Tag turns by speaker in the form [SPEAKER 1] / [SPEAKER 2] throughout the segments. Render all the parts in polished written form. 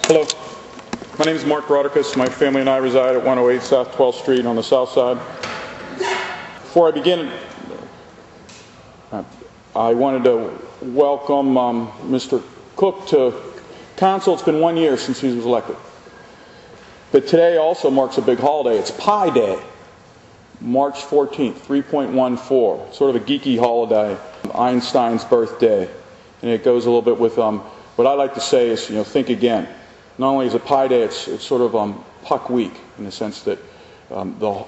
[SPEAKER 1] Hello, my name is Mark Rauterkus. My family and I reside at 108 South 12th Street on the south side. Before I begin, I wanted to welcome Mr. Cook to Council. It's been 1 year since he was elected. But today also marks a big holiday. It's Pi Day, March 14th, 3.14, sort of a geeky holiday, Einstein's birthday. And it goes a little bit with what I like to say is, think again. Not only is it Pi Day, it's sort of Puck Week in the sense that the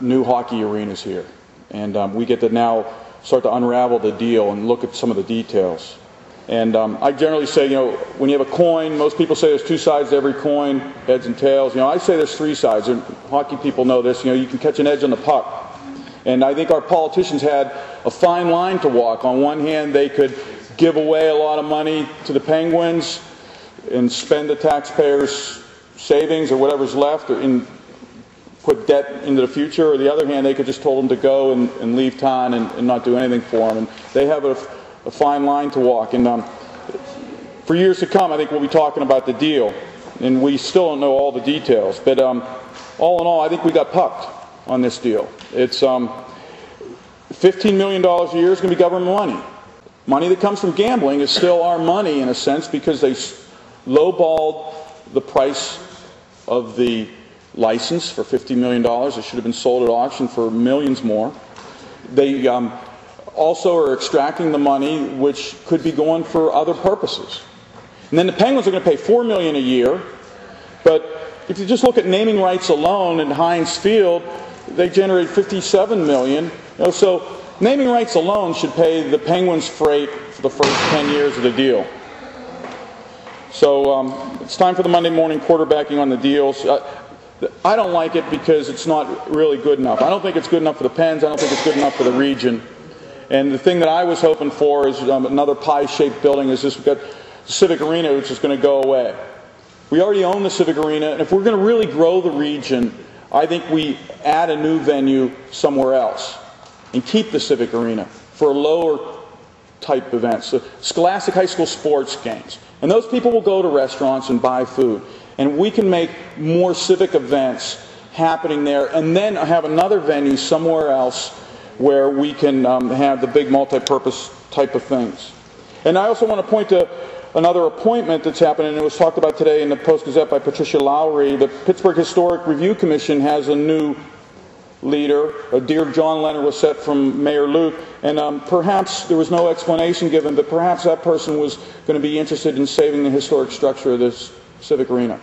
[SPEAKER 1] new hockey arena is here. And we get to now start to unravel the deal and look at some of the details. And I generally say, when you have a coin, most people say there's two sides to every coin, heads and tails. I say there's three sides. And hockey people know this. You can catch an edge on the puck. And I think our politicians had a fine line to walk. On one hand, they could give away a lot of money to the Penguins and spend the taxpayers' savings or whatever's left and put debt into the future. Or the other hand, they could just told them to go and leave town and not do anything for them. And they have a fine line to walk. And for years to come, I think we'll be talking about the deal. And we still don't know all the details. But all in all, I think we got pucked on this deal. It's $15 million a year is going to be government money. Money that comes from gambling is still our money in a sense because they lowballed the price of the license for $50 million. It should have been sold at auction for millions more. They also are extracting the money which could be going for other purposes. And then the Penguins are going to pay $4 million a year, but if you just look at naming rights alone in Heinz Field, they generate $57 million. So naming rights alone should pay the Penguins freight for the first 10 years of the deal. So it's time for the Monday morning quarterbacking on the deals. I don't like it because it's not really good enough. I don't think it's good enough for the Pens. I don't think it's good enough for the region. And the thing that I was hoping for is another pie-shaped building. Is this? We've got the Civic Arena, which is going to go away. We already own the Civic Arena, and if we're going to really grow the region, I think we add a new venue somewhere else and keep the Civic Arena for lower type events. So Scholastic High School sports games. And those people will go to restaurants and buy food. And we can make more civic events happening there and then have another venue somewhere else where we can have the big multi-purpose type of things. And I also want to point to another appointment that's happening, and it was talked about today in the Post-Gazette by Patricia Lowry. The Pittsburgh Historic Review Commission has a new leader. A Dear John letter was sent from Mayor Luke, and perhaps there was no explanation given, but perhaps that person was going to be interested in saving the historic structure of this Civic Arena.